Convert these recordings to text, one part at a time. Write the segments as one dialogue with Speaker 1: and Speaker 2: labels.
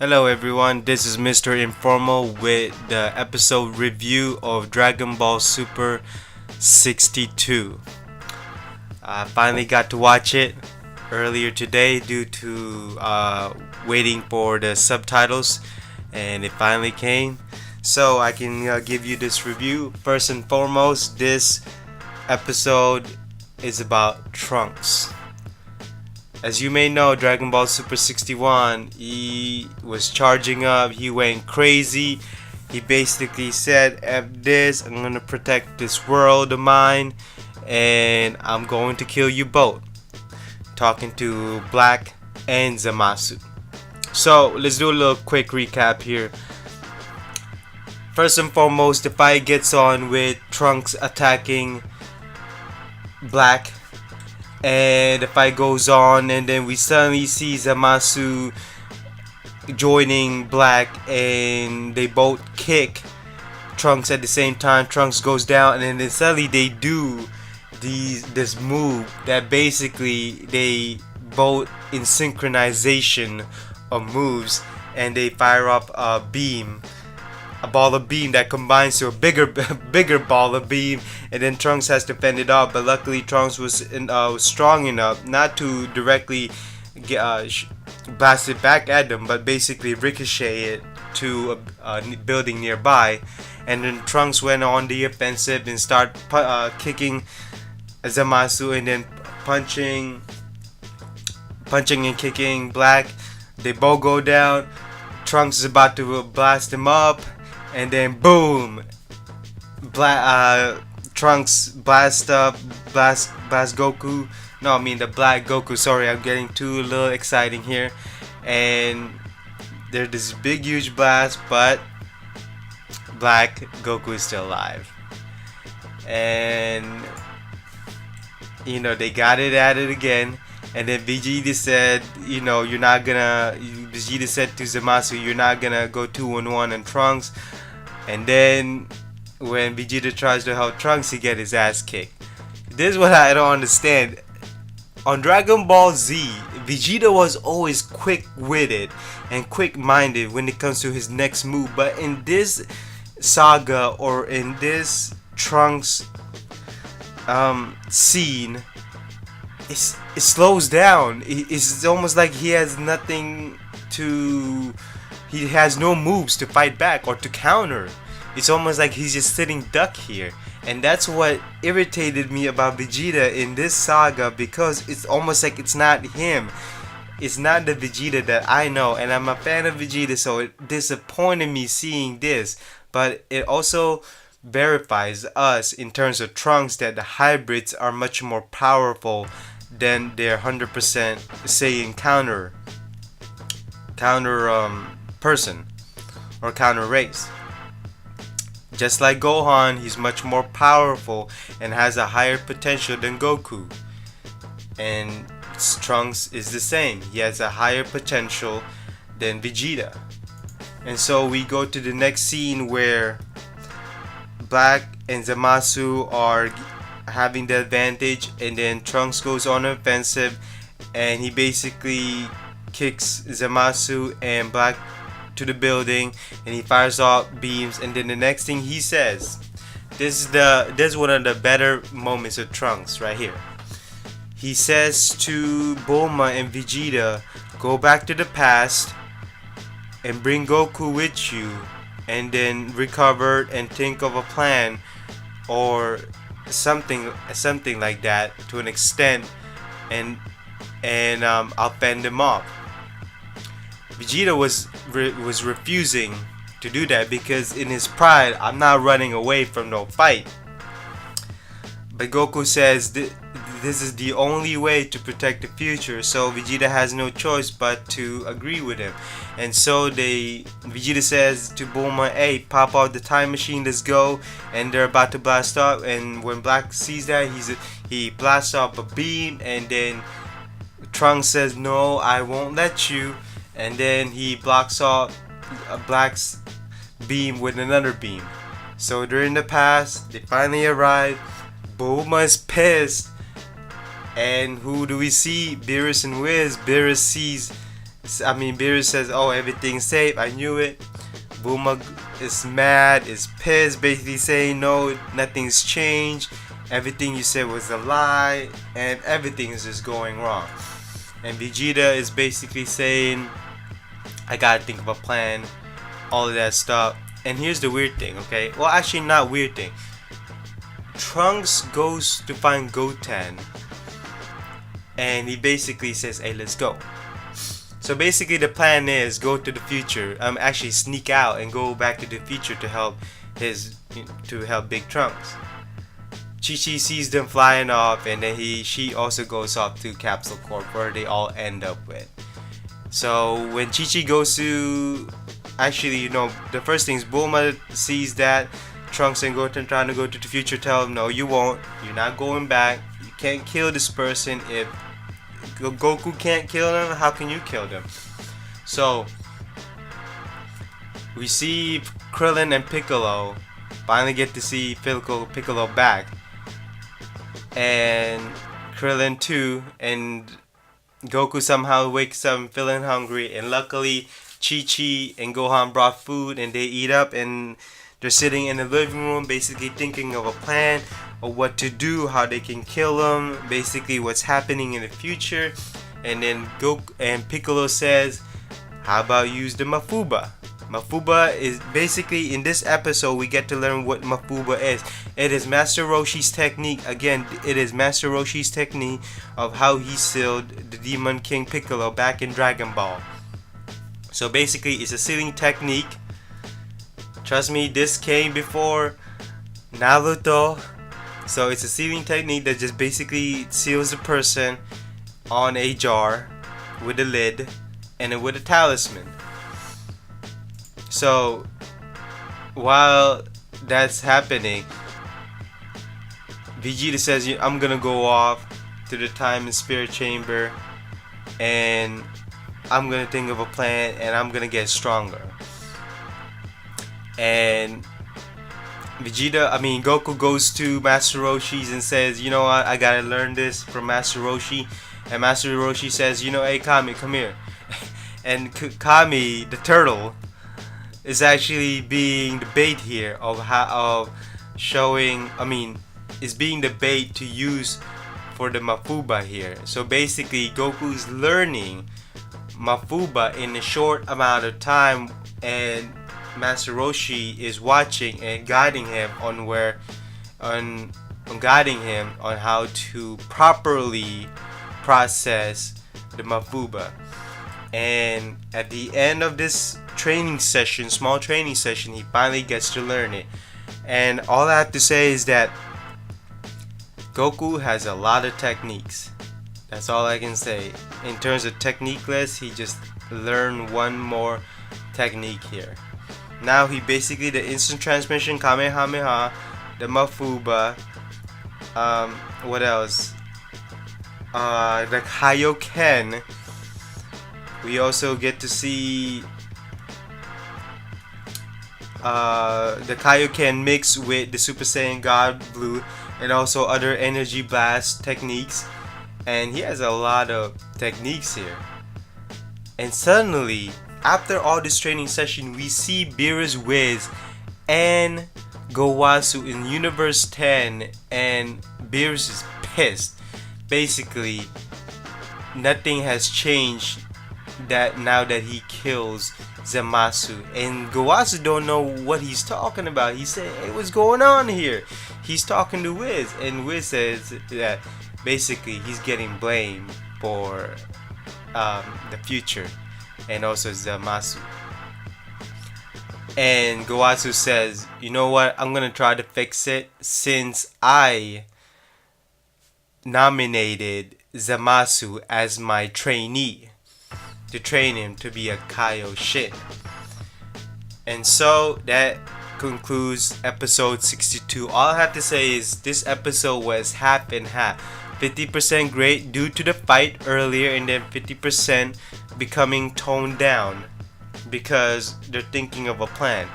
Speaker 1: Hello everyone, this is Mr. Informal with the episode review of Dragon Ball Super 62. I finally got to watch it earlier today due to waiting for the subtitles, and it finally came. So I can give you this review. First and foremost, this episode is about Trunks. As you may know, Dragon Ball Super 61, he was charging up, he went crazy. He basically said, F this, I'm gonna protect this world of mine, and I'm going to kill you both. Talking to Black and Zamasu. So, let's do a little quick recap here. First and foremost, the fight gets on with Trunks attacking Black, and the fight goes on, and then we suddenly see Zamasu joining Black, and they both kick Trunks at the same time. Trunks goes down, and then suddenly they do this move that basically they both in synchronization of moves, and they fire up a beam, a ball of beam that combines to a bigger ball of beam, and then Trunks has to fend it off. But luckily Trunks was strong enough not to directly blast it back at them, but basically ricochet it to a building nearby. And then Trunks went on the offensive and start kicking Zamasu, and then punching and kicking Black. They both go down. Trunks is about to blast him up, and then boom, Trunks blast Goku. No, I mean the Black Goku. Sorry, I'm getting too a little exciting here. And there's this big huge blast, but Black Goku is still alive. And they got it at it again. And then Vegeta said, Vegeta said to Zamasu, you're not gonna go 2-on-1 on Trunks. And then when Vegeta tries to help Trunks, he get his ass kicked. This is what I don't understand. On Dragon Ball Z, Vegeta was always quick-witted and quick-minded when it comes to his next move. But in this saga, or in this Trunks scene, it slows down. It's almost like he has nothing to... He has no moves to fight back or to counter. It's almost like he's just sitting duck here. And that's what irritated me about Vegeta in this saga, because it's almost like it's not him. It's not the Vegeta that I know. And I'm a fan of Vegeta, so it disappointed me seeing this. But it also verifies us in terms of Trunks that the hybrids are much more powerful than their 100% Saiyan counter person or counter race. Just like Gohan, he's much more powerful and has a higher potential than Goku. And Trunks is the same. He has a higher potential than Vegeta. And so we go to the next scene where Black and Zamasu are having the advantage, and then Trunks goes on an offensive, and he basically kicks Zamasu and Black to the building, and he fires off beams. And then the next thing he says, this is one of the better moments of Trunks right here. He says to Bulma and Vegeta, go back to the past and bring Goku with you, and then recover and think of a plan or something like that to an extent, and I'll fend him off. Vegeta was refusing to do that because in his pride, I'm not running away from no fight. But Goku says this is the only way to protect the future, so Vegeta has no choice but to agree with him. And so Vegeta says to Bulma, hey, pop out the time machine, let's go. And they're about to blast off, and when Black sees that, he blasts off a beam, and then Trunks says, no, I won't let you. And then he blocks off Black's beam with another beam. So they're in the past, they finally arrive. Bulma is pissed. And who do we see? Beerus and Wiz. Beerus sees Beerus says, "Oh, everything's safe. I knew it." Bulma is mad, is pissed, basically saying, "No, nothing's changed. Everything you said was a lie, and everything is just going wrong." And Vegeta is basically saying, "I gotta think of a plan." All of that stuff. And here's the weird thing, okay? Well, actually, not weird thing. Trunks goes to find Goten, and he basically says, "Hey, let's go." So basically, the plan is go to the future. Actually sneak out and go back to the future to help Big Trunks. Chi-Chi sees them flying off, and then she also goes off to Capsule Corp, where they all end up with. So when Chi-Chi goes to, actually, the first thing is Bulma sees that Trunks and Goten trying to go to the future, tell him, "No, you won't. You're not going back. You can't kill this person. If Goku can't kill them, how can you kill them?" So we see Krillin and Piccolo finally get to see Piccolo back, and Krillin too, and Goku somehow wakes up feeling hungry, and luckily Chi-Chi and Gohan brought food, and they eat up, and they're sitting in the living room basically thinking of a plan of what to do, how they can kill them, basically what's happening in the future. And then Goku and Piccolo says, "How about use the Mafuba?" Mafuba is basically, in this episode we get to learn what Mafuba is. It is Master Roshi's technique. Again, it is Master Roshi's technique of how he sealed the Demon King Piccolo back in Dragon Ball. So basically it's a sealing technique. Trust me, this came before Naruto. So it's a sealing technique that just basically seals the person on a jar with a lid and then with a talisman. So while that's happening, Vegeta says, "I'm gonna go off to the time and spirit chamber, and I'm gonna think of a plan, and I'm gonna get stronger." And Goku goes to Master Roshi's and says, "You know what? I gotta learn this from Master Roshi." And Master Roshi says, "Hey Kami, come here." And Kami, the turtle, is actually being the bait here is being the bait to use for the Mafuba here. So basically Goku's learning Mafuba in a short amount of time, and Master Roshi is watching and guiding him on how to properly process the Mafuba. And at the end of this small training session, he finally gets to learn it. And all I have to say is that Goku has a lot of techniques. That's all I can say. In terms of technique list, he just learned one more technique here. Now he basically, the instant transmission, Kamehameha, the Mafuba, what else? The Kaioken. We also get to see the Kaioken mixed with the Super Saiyan God Blue, and also other energy blast techniques. And he has a lot of techniques here. And suddenly, after all this training session, we see Beerus Wiz and Gowasu in Universe 10, and Beerus is pissed. Basically, nothing has changed now that he kills Zamasu, and Gowasu don't know what he's talking about. He said, "Hey, what's going on here?" He's talking to Wiz, and Wiz says that basically he's getting blamed for the future, and also Zamasu. And Gowasu says, "You know what? I'm gonna try to fix it, since I nominated Zamasu as my trainee to train him to be a Kaioshin." And so that concludes episode 62. All I have to say is this episode was half and half. 50% great due to the fight earlier, and then 50% becoming toned down because they're thinking of a plan.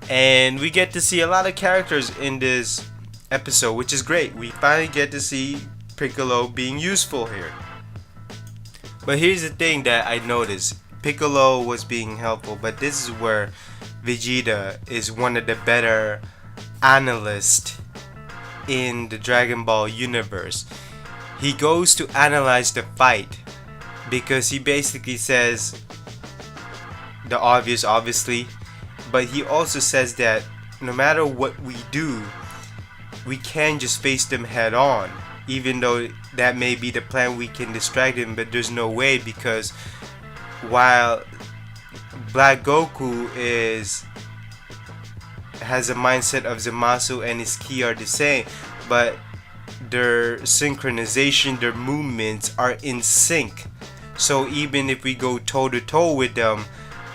Speaker 1: And we get to see a lot of characters in this episode, which is great. We finally get to see Piccolo being useful here. But here's the thing that I noticed. Piccolo was being helpful, but this is where Vegeta is one of the better analysts in the Dragon Ball universe. He goes to analyze the fight because he basically says the obvious, obviously, but he also says that no matter what we do, we can't just face them head on. Even though that may be the plan, we can distract him, but there's no way, because while Black Goku has a mindset of Zamasu and his ki are the same, but their synchronization, their movements are in sync. So even if we go toe to toe with them,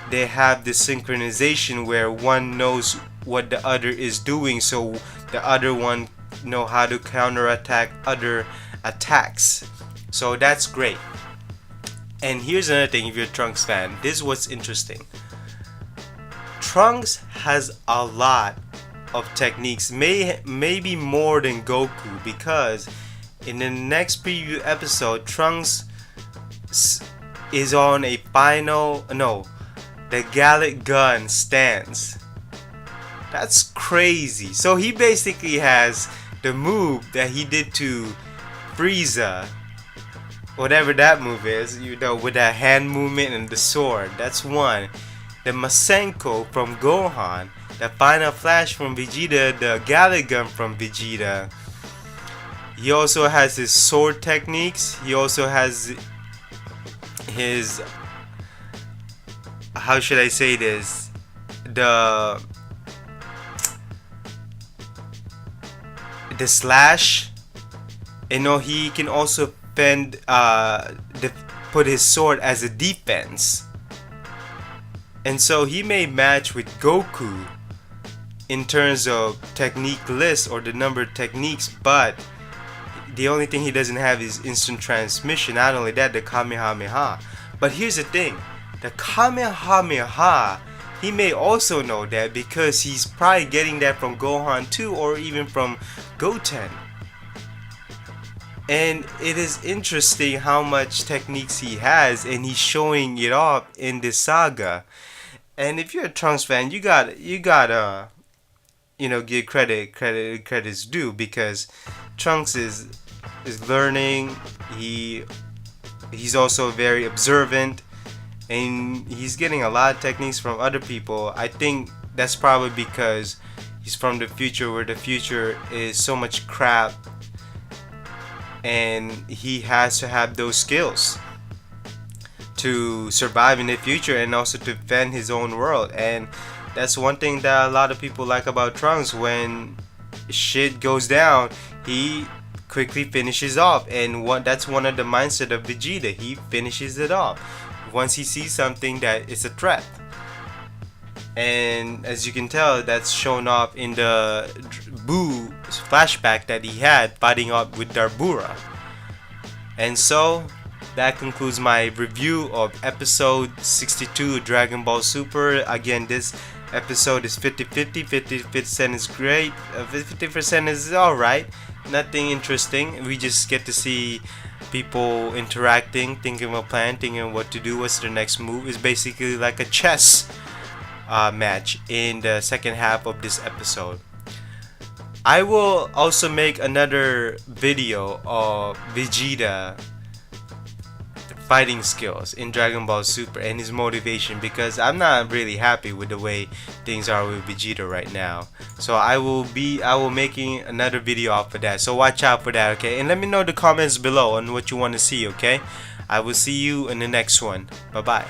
Speaker 1: they have this synchronization where one knows what the other is doing, so the other one know how to counterattack other attacks. So that's great. And here's another thing, if you're a Trunks fan, this is what's interesting. Trunks has a lot of techniques, maybe more than Goku, because in the next preview episode, Trunks is on a the Gallic gun stance. That's crazy. So he basically has the move that he did to Frieza, whatever that move is, with that hand movement and the sword. That's one. The Masenko from Gohan, the Final Flash from Vegeta, the Gallic gun from Vegeta. He also has his sword techniques. He also has his, how should I say this, the slash. He can also put his sword as a defense, and so he may match with Goku in terms of technique list or the number of techniques, but the only thing he doesn't have is instant transmission. Not only that, the Kamehameha. But here's the thing, the Kamehameha, he may also know that because he's probably getting that from Gohan too, or even from Goten. And it is interesting how much techniques he has, and he's showing it off in this saga. And if you're a Trunks fan, you gotta give credit's due, because Trunks is learning. He's also very observant, and he's getting a lot of techniques from other people. I think that's probably because he's from the future, where the future is so much crap, and he has to have those skills to survive in the future and also to defend his own world. And that's one thing that a lot of people like about Trunks. When shit goes down, he quickly finishes off, and that's one of the mindset of Vegeta. He finishes it off once he sees something that is a threat. And as you can tell, that's shown off in the Buu flashback that he had fighting up with Darbura. And so that concludes my review of episode 62 Dragon Ball Super. Again, this episode is 50-50. 50% is great, 50% is alright. Nothing interesting. We just get to see people interacting, thinking of a plan, thinking of what to do, what's their next move. It's basically like a chess match in the second half of this episode. I will also make another video of Vegeta fighting skills in Dragon Ball Super and his motivation, because I'm not really happy with the way things are with Vegeta right now. So I will making another video off of that, so watch out for that, okay? And let me know in the comments below on what you want to see, okay? I will see you in the next one. Bye bye.